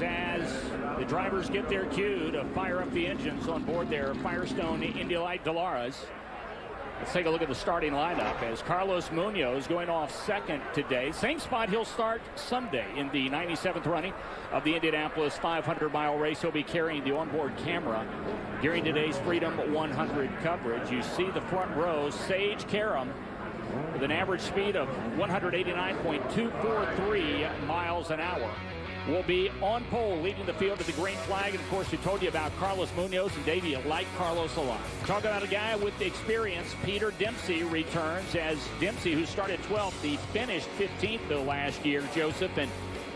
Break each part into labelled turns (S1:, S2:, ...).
S1: as the drivers get their cue to fire up the engines on board their Firestone Indy Light Delaras. Let's take a look at the starting lineup as Carlos Munoz going off second today. Same spot he'll start Sunday in the 97th running of the Indianapolis 500-mile race. He'll be carrying the onboard camera during today's Freedom 100 coverage. You see the front row, Sage Karam, with an average speed of 189.243 miles an hour, will be on pole leading the field to the green flag. And of course, we told you about Carlos Munoz, and Davey, you like Carlos a lot. Talk about a guy with experience. Peter Dempsey returns, as Dempsey, who started 12th, he finished 15th the last year, Joseph. And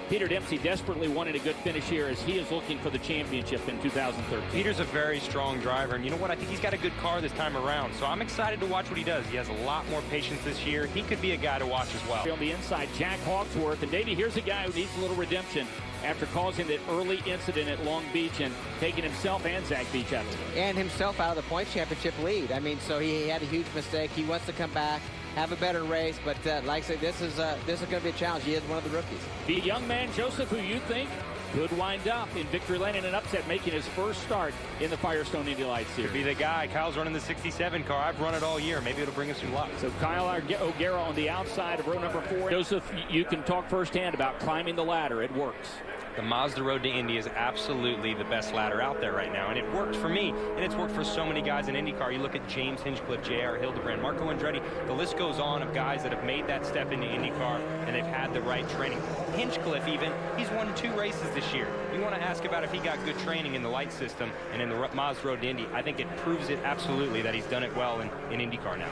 S1: Peter Dempsey desperately wanted a good finish here as he is looking for the championship in 2013.
S2: Peter's a very strong driver, and you know what? I think he's got a good car this time around, so I'm excited to watch what he does. He has a lot more patience this year. He could be a guy to watch as well.
S1: On the inside, Jack Hawksworth. And Davey, here's a guy who needs a little redemption after causing that early incident at Long Beach and taking himself and Zach Beach out of it.
S3: And himself out of the points championship lead. I mean, so he had a huge mistake. He wants to come back, have a better race, but like I say, this is going to be a challenge. He is one of the rookies.
S1: The young man, Joseph, who you think could wind up in victory lane in an upset, making his first start in the Firestone Indy Lights series.
S2: Could be the guy. Kyle's running the 67 car. I've run it all year. Maybe it'll bring us some luck.
S1: So Kyle O'Gara on the outside of row number 4. Joseph, you can talk firsthand about climbing the ladder. It works.
S2: The Mazda Road to Indy is absolutely the best ladder out there right now, and it worked for me, and it's worked for so many guys in IndyCar. You look at James Hinchcliffe, J.R. Hildebrand, Marco Andretti. The list goes on of guys that have made that step into IndyCar, and they've had the right training. Hinchcliffe, even, he's won 2 races this year. You want to ask about if he got good training in the light system and in the Mazda Road to Indy. I think it proves it absolutely that he's done it well in IndyCar now.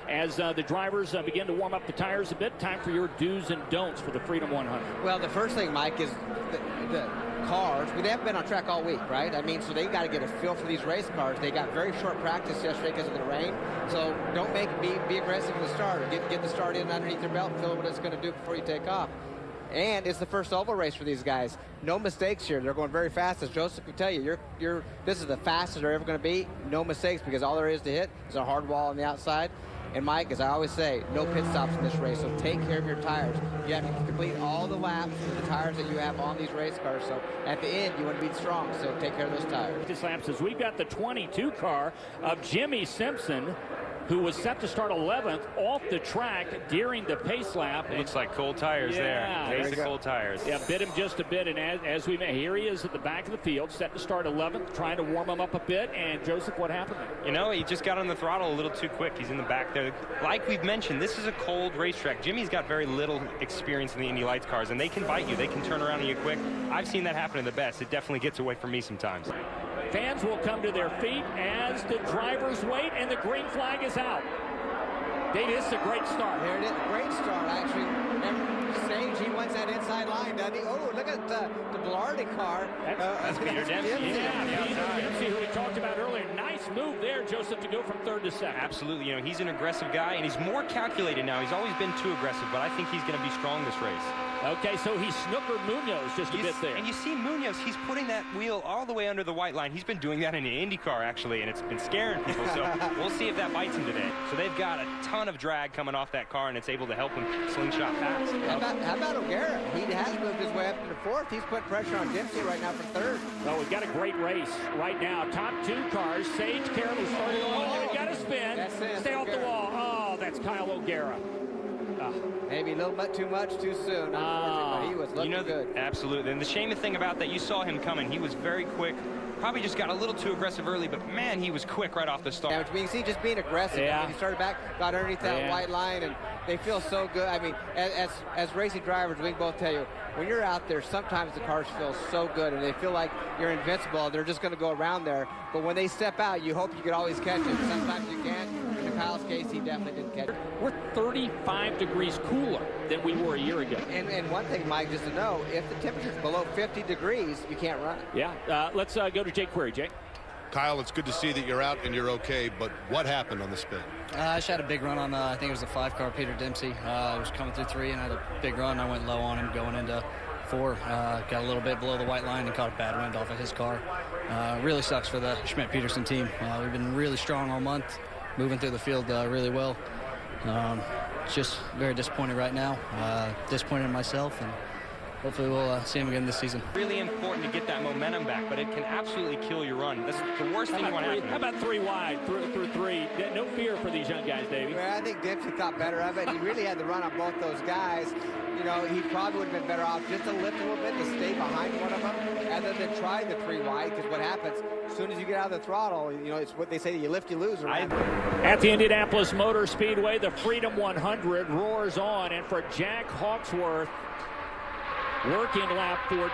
S1: As the drivers begin to warm up the tires a bit, time for your do's and don'ts for the Freedom 100.
S3: Well, the first thing, Mike, is the cars. They haven't been on track all week, right? I mean, so they got to get a feel for these race cars. They got very short practice yesterday because of the rain. So don't be aggressive in the start. Get the start in underneath your belt and feel what it's going to do before you take off. And it's the first oval race for these guys. No mistakes here. They're going very fast. As Joseph can tell you, this is the fastest they're ever going to be. No mistakes, because all there is to hit is a hard wall on the outside. And Mike, as I always say, no pit stops in this race, so take care of your tires. You have to complete all the laps with the tires that you have on these race cars. So at the end, you want to be strong, so take care of those tires.
S1: This lap says we've got the 22 car of Jimmy Simpson, who was set to start 11th off the track during the pace lap.
S2: It looks like cold tires there. Basic cold tires.
S1: Yeah, bit him just a bit, and as we may, here he is at the back of the field, set to start 11th, trying to warm him up a bit. And Joseph, what happened?
S2: You know, he just got on the throttle a little too quick. He's in the back there. Like we've mentioned, this is a cold racetrack. Jimmy's got very little experience in the Indy Lights cars, and they can bite you. They can turn around on you quick. I've seen that happen in the best. It definitely gets away from me sometimes.
S1: Fans will come to their feet as the drivers wait, and the green flag is out. Davey, this is a great start.
S3: Here it is, great start, actually. Sage, he wants that inside line, doesn't he? Oh, look at the Velarde car.
S2: That's Peter Dempsey.
S1: Yeah, Peter Dempsey, who we talked about earlier. Nice move there, Joseph, to go from 3rd to 2nd.
S2: Absolutely. You know, he's an aggressive guy, and he's more calculated now. He's always been too aggressive, but I think he's going to be strong this race.
S1: Okay, so he snookered Munoz just a bit there.
S2: And you see Munoz, he's putting that wheel all the way under the white line. He's been doing that in an IndyCar, actually, and it's been scaring people. So we'll see if that bites him today. So they've got a ton of drag coming off that car, and it's able to help him slingshot past.
S3: How about O'Gara? He has moved his way up into 4th. He's put pressure on Dempsey right now for 3rd.
S1: Well, we've got a great race right now. Top 2 cars. Sage Carroll started on. He got a spin. Stay off the wall. Oh, that's Kyle O'Gara.
S3: Maybe a little bit too much too soon, unfortunately. He was looking good.
S2: Absolutely. And the shaming thing about that, you saw him coming. He was very quick. Probably just got a little too aggressive early, but man, he was quick right off the start.
S3: Yeah, which means he just being aggressive.
S1: Yeah.
S3: When he started back, got underneath that white line, and they feel so good. I mean, as racing drivers, we can both tell you, when you're out there, sometimes the cars feel so good, and they feel like you're invincible. They're just going to go around there. But when they step out, you hope you can always catch it. Sometimes you can't. In Kyle's case, he definitely didn't catch it.
S1: We're 35 degrees cooler than we were a year ago.
S3: And one thing, Mike, just to know, if the temperature's below 50 degrees, you can't run it.
S1: Yeah. Let's go to Jake Query. Jake?
S4: Kyle, it's good to see that you're out and you're okay, but what happened on the spin?
S5: I just had a big run on, I think it was the 5 car, Peter Dempsey. I was coming through 3 and I had a big run. I went low on him going into 4. Got a little bit below the white line and caught a bad wind off of his car. Really sucks for the Schmidt-Peterson team. We've been really strong all month, moving through the field really well. Just very disappointed right now. Disappointed in myself, and hopefully we'll see him again this season.
S2: Really important to get that momentum back, but it can absolutely kill your run. That's the worst thing you want to happen.
S1: How about 3 wide through 3? No fear for these young guys, Davey.
S3: Well, I think Dempsey thought better of it. He really had the run on both those guys. You know, he probably would have been better off just to lift a little bit to stay behind one of them rather than try the 3 wide, because what happens as soon as you get out of the throttle, you know, it's what they say, you lift, you lose.
S1: At the Indianapolis Motor Speedway, the Freedom 100 roars on, and for Jack Hawksworth, working lap 14,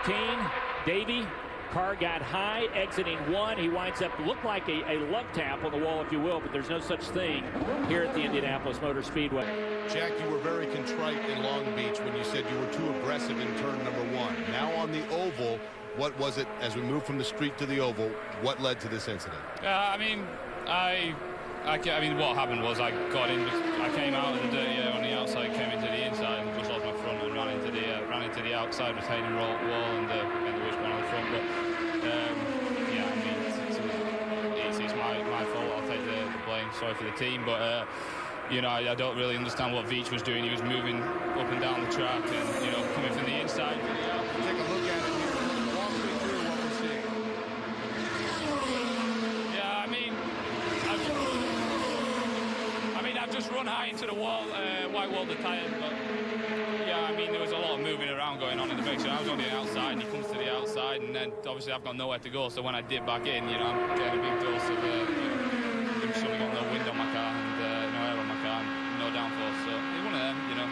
S1: Davey, car got high, exiting 1. He winds up, looked like a love tap on the wall, if you will, but there's no such thing here at the Indianapolis Motor Speedway.
S4: Jack, you were very contrite in Long Beach when you said you were too aggressive in turn number 1. Now on the oval, what was it as we moved from the street to the oval? What led to this incident?
S6: I mean, what happened was I got in, I came out of the dirty air on the outside, came into the inside, and just lost my front and ran into the outside retaining wall and the wishbone on the front. But yeah, I mean, it's my fault. I'll take the blame. Sorry for the team, but you know, I don't really understand what Veach was doing. He was moving up and down the track, and you know, coming from the inside.
S4: Take a look at it here. Walk me through what we're seeing.
S6: Yeah, I've just run high into the wall, white walled the tyres, but yeah, I mean, there was a lot of moving around going on in the brake, so I was on the outside, and he comes to the outside, and then obviously I've got nowhere to go, so when I dip back in, you know, I'm getting a big dose of, you know, I've suddenly got no wind on my car, and no air on my car, and no downforce, so it's one of them, you know.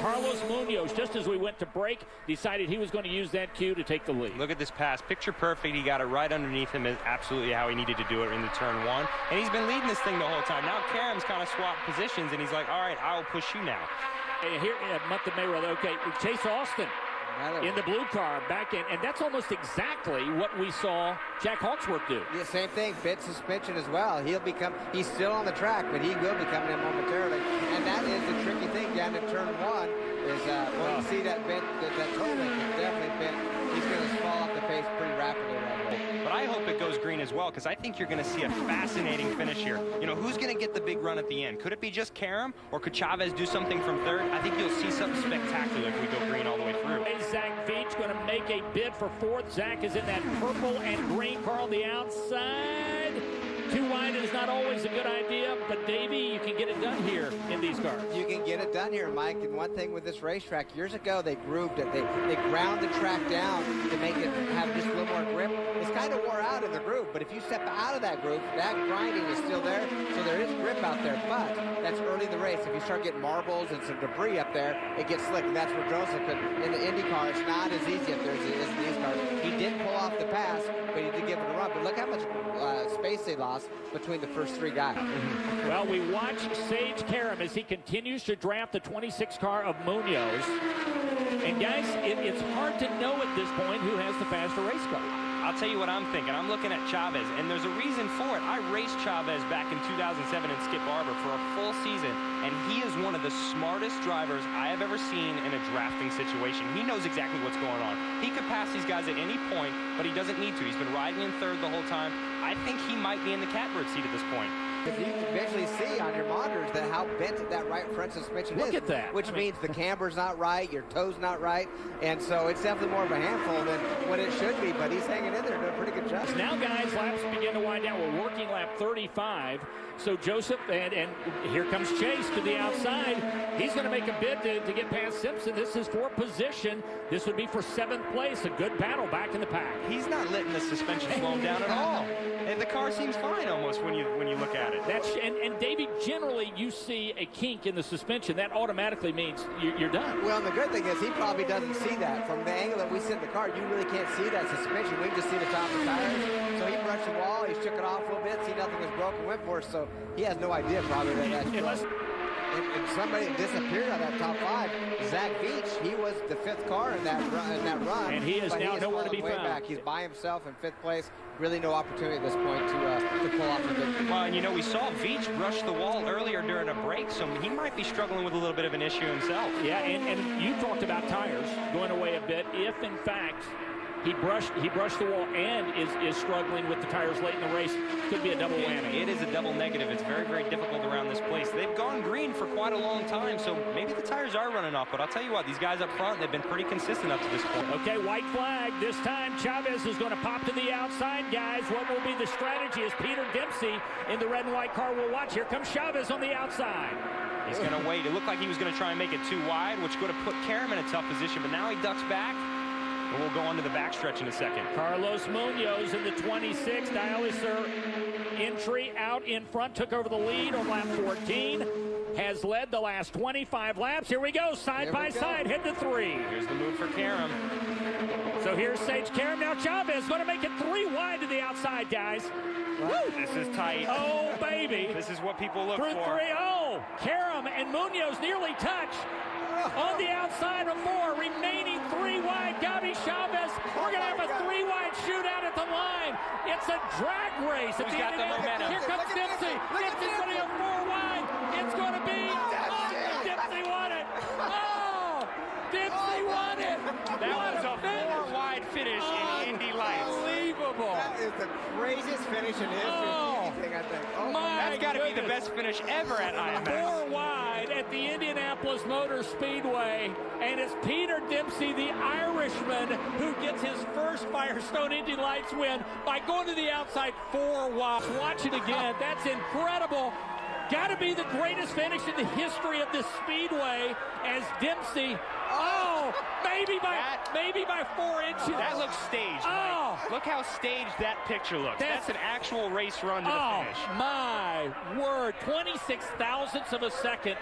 S1: Carlos Munoz, just as we went to break, decided he was going to use that cue to take the lead.
S2: Look at this pass. Picture perfect. He got it right underneath him, is absolutely how he needed to do it in the turn 1. And he's been leading this thing the whole time. Now Karam's kind of swapped positions, and he's like, all right, I'll push you now.
S1: Here at Month of Mayweather, okay, Chase Austin in the blue car back in, and that's almost exactly what we saw Jack Hawksworth do.
S3: Yeah, same thing, bit suspension as well. He's still on the track, but he will be coming in momentarily. And that is the tricky thing down in turn 1 is when you see that bent, that toe link is definitely bent, he's going to fall off the pace pretty rapidly right away.
S2: But I hope it goes green as well, because I think you're going to see a fascinating finish here. You know, who's going to get the big run at the end? Could it be just Karam, or could Chavez do something from 3rd? I think you'll see something spectacular if we go green all the way through.
S1: Zach Veach going to make a bid for 4th. Zach is in that purple and green car on the outside. 2 wide is not always a good idea, but Davey, you can get it done here in these cars.
S3: You can get it done here, Mike. And one thing with this racetrack, years ago they grooved it. They ground the track down to make it have just a little more grip. It's kind of wore out in the groove, but if you step out of that groove, that grinding is still there, so there is grip out there. But that's early in the race. If you start getting marbles and some debris up there, it gets slick, and that's where Joseph could. In the Indy car, it's not as easy up there as it is in these cars. He did pull off the pass, but he did give it a run. But look how much space they lost between the first 3 guys.
S1: Well, we watch Sage Karam as he continues to draft the 26 car of Munoz. And guys, it's hard to know at this point who has the faster race car.
S2: I'll tell you what I'm thinking. I'm looking at Chavez, and there's a reason for it. I raced Chavez back in 2007 in Skip Barber for a full season, and he is one of the smartest drivers I have ever seen in a drafting situation. He knows exactly what's going on. He could pass these guys at any point, but he doesn't need to. He's been riding in 3rd the whole time. I think he might be in the catbird seat at this point.
S3: If you can visually see on your monitors that how bent that right front suspension is.
S1: Look at that.
S3: Which means the camber's not right, your toe's not right, and so it's definitely more of a handful than what it should be, but he's hanging in there, doing a pretty good job.
S1: Now, guys, laps begin to wind down. We're working lap 35. So Joseph, and here comes Chase to the outside. He's going to make a bid to get past Simpson. This is for position. This would be for 7th place. A good battle back in the pack.
S2: He's not letting the suspension slow him down at all. And the car seems fine almost when you look at it.
S1: That's and Davey, generally you see a kink in the suspension. That automatically means you're done.
S3: Well, and the good thing is he probably doesn't see that. From the angle that we sit in the car, you really can't see that suspension. We can just see the top of the tires. So he brushed the wall, he shook it off a little bit, see nothing was broken, went for it. So he has no idea probably that that's and somebody disappeared on that top 5. Zach Veach, he was the 5th car in that run.
S1: And he is now nowhere to be found.
S3: Back. He's by himself in 5th place. Really no opportunity at this point to pull off the victory.
S2: Well, and you know, we saw Veach brush the wall earlier during a break, so he might be struggling with a little bit of an issue himself.
S1: Yeah, and you talked about tires going away a bit. If, in fact, He brushed the wall and is struggling with the tires late in the race. Could be a double whammy.
S2: It is a double negative. It's very, very difficult around this place. They've gone green for quite a long time, so maybe the tires are running off. But I'll tell you what, these guys up front, they've been pretty consistent up to this point.
S1: Okay, white flag. This time, Chavez is going to pop to the outside, guys. What will be the strategy as Peter Dempsey in the red and white car will watch? Here comes Chavez on the outside.
S2: He's going to wait. It looked like he was going to try and make it too wide, which could have put Karam in a tough position, but now he ducks back. And we'll go on to the backstretch in a second.
S1: Carlos Munoz in the 26. Dialyser entry out in front. Took over the lead on lap 14. Has led the last 25 laps. Here we go. Side by side. Head to 3.
S2: Here's the move for Karam.
S1: So here's Sage Karam. Now Chavez going to make it 3 wide to the outside, guys.
S2: Woo! This is tight.
S1: Oh, baby.
S2: This is what people look for.
S1: 3. Oh, Karam and Munoz nearly touch. On the outside of 4, remaining 3 wide. Gabi Chavez. We're going to have a 3 wide shootout at the line. It's a drag race.
S2: Who's got the momentum?
S1: Here comes Dempsey. Dempsey's going to go 4 wide. It's going to be. Dempsey won it. Oh, Dempsey won it.
S2: That was a 4 wide finish in Indy Lights.
S1: Unbelievable.
S3: That is the craziest finish in history of anything, I think. Oh,
S2: that's got to be the best finish ever at IMS.
S1: 4 wide at the Indianapolis Motor Speedway, and it's Peter Dempsey, the Irishman, who gets his first Firestone Indy Lights win by going to the outside 4 wide. Watch it again. That's incredible. Got to be the greatest finish in the history of this speedway as Dempsey. Oh, maybe by 4 inches.
S2: That looks staged, Mike. Look how staged that picture looks. That's an actual race run to the finish.
S1: Oh, my word. 26 thousandths of a second.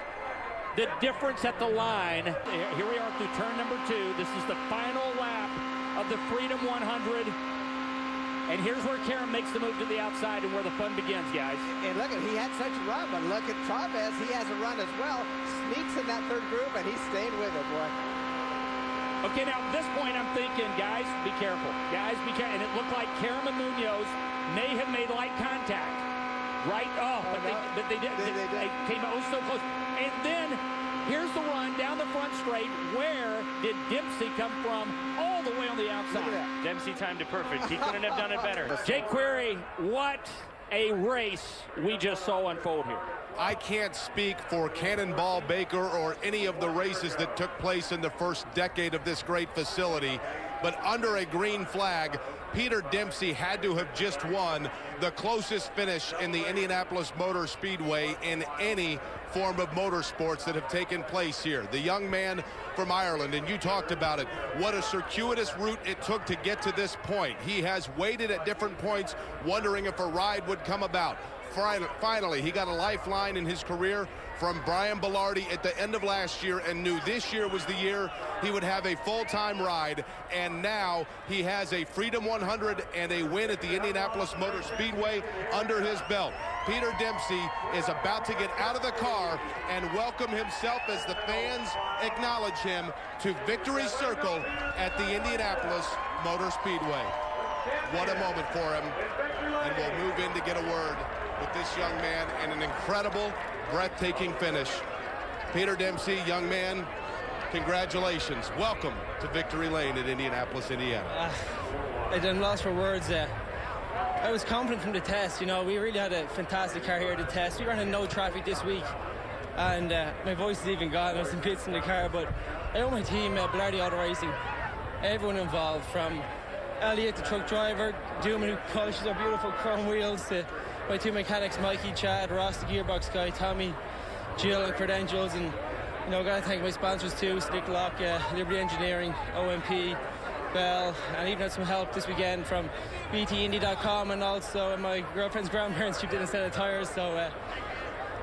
S1: The difference at the line. Here we are through turn number 2. This is the final lap of the Freedom 100. And here's where Karam makes the move to the outside and where the fun begins, guys.
S3: And look at, he had such a run, but look at Chavez. He has a run as well. Sneaks in that 3rd group, and he's staying with it, boy.
S1: Okay, now at this point, I'm thinking, guys, be careful. Guys, be careful. And it looked like Karam and Munoz may have made light contact. Right? But they did. They came oh so close. And then here's the run down the front straight. Where did Dempsey come from? All the way on the outside.
S2: Dempsey timed it perfect. He couldn't have done it better.
S1: Jake Query, what a race we just saw unfold here.
S4: I can't speak for Cannonball Baker or any of the races that took place in the first decade of this great facility, but under a green flag, Peter Dempsey had to have just won the closest finish in the Indianapolis Motor Speedway in any form of motorsports that have taken place here. The young man from Ireland, and you talked about it, what a circuitous route it took to get to this point. He has waited at different points, wondering if a ride would come about. Finally, he got a lifeline in his career from Brian Bellardi at the end of last year and knew this year was the year he would have a full-time ride, and now he has a Freedom 100 and a win at the Indianapolis Motor Speedway under his belt. Peter Dempsey is about to get out of the car and welcome himself as the fans acknowledge him to Victory Circle at the Indianapolis Motor Speedway. What a moment for him, and we'll move in to get a word with this young man and an incredible, breathtaking finish. Peter Dempsey, young man, congratulations. Welcome to Victory Lane at Indianapolis, Indiana.
S7: I'm lost for words there. I was confident from the test. You know, we really had a fantastic car here at the test. We ran in no traffic this week, and my voice is even gone. There's some bits in the car, but I owe my team, Bellardi Auto Racing, everyone involved, from Elliot, the truck driver, Dubin, who polishes our beautiful chrome wheels, to my 2 mechanics, Mikey, Chad, Ross, the gearbox guy, Tommy, Jill, and Credentials, and you know, gotta thank my sponsors too, Stick Lock, Liberty Engineering, OMP, Bell, and even had some help this weekend from BTIndy.com, and also my girlfriend's grandparents chipped in a set of tires. So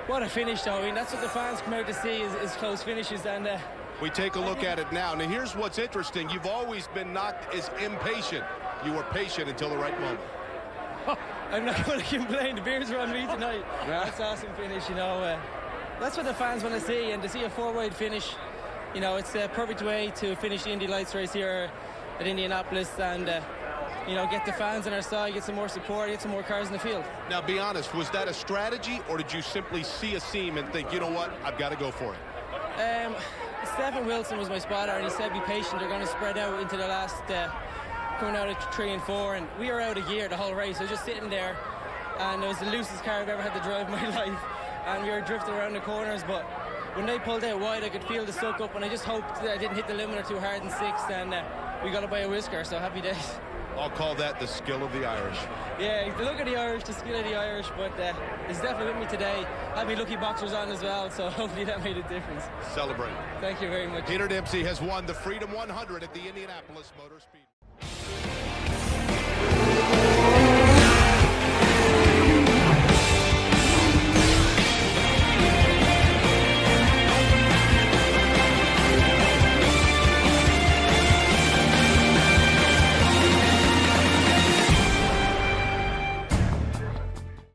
S7: what a finish, though. I mean, that's what the fans come out to see is close finishes, and
S4: we take a look at it now. Now, here's what's interesting. You've always been knocked as impatient. You were patient until the right moment.
S7: I'm not going to complain. The beers are on me tonight. That's awesome finish, you know. That's what the fans want to see, and to see a 4-wide finish, you know, it's a perfect way to finish the Indy Lights race here at Indianapolis, and you know, get the fans on our side, get some more support, get some more cars in the field.
S4: Now, be honest, was that a strategy, or did you simply see a seam and think, you know what, I've got to go for it?
S7: Stephen Wilson was my spotter, and he said be patient, they're going to spread out into the last coming out of 3 and 4, and we were out of gear the whole race. I was just sitting there, and it was the loosest car I've ever had to drive in my life, and we were drifting around the corners, but when they pulled out wide, I could feel the suck up, and I just hoped that I didn't hit the limiter too hard in 6th, and we got it by a whisker, so happy days.
S4: I'll call that the skill of the Irish.
S7: Yeah, the look of the Irish, the skill of the Irish, but it's definitely with me today. I had my lucky boxers on as well, so hopefully that made a difference.
S4: Celebrate.
S7: Thank you very much.
S4: Peter Dempsey has won the Freedom 100 at the Indianapolis Motor Speedway.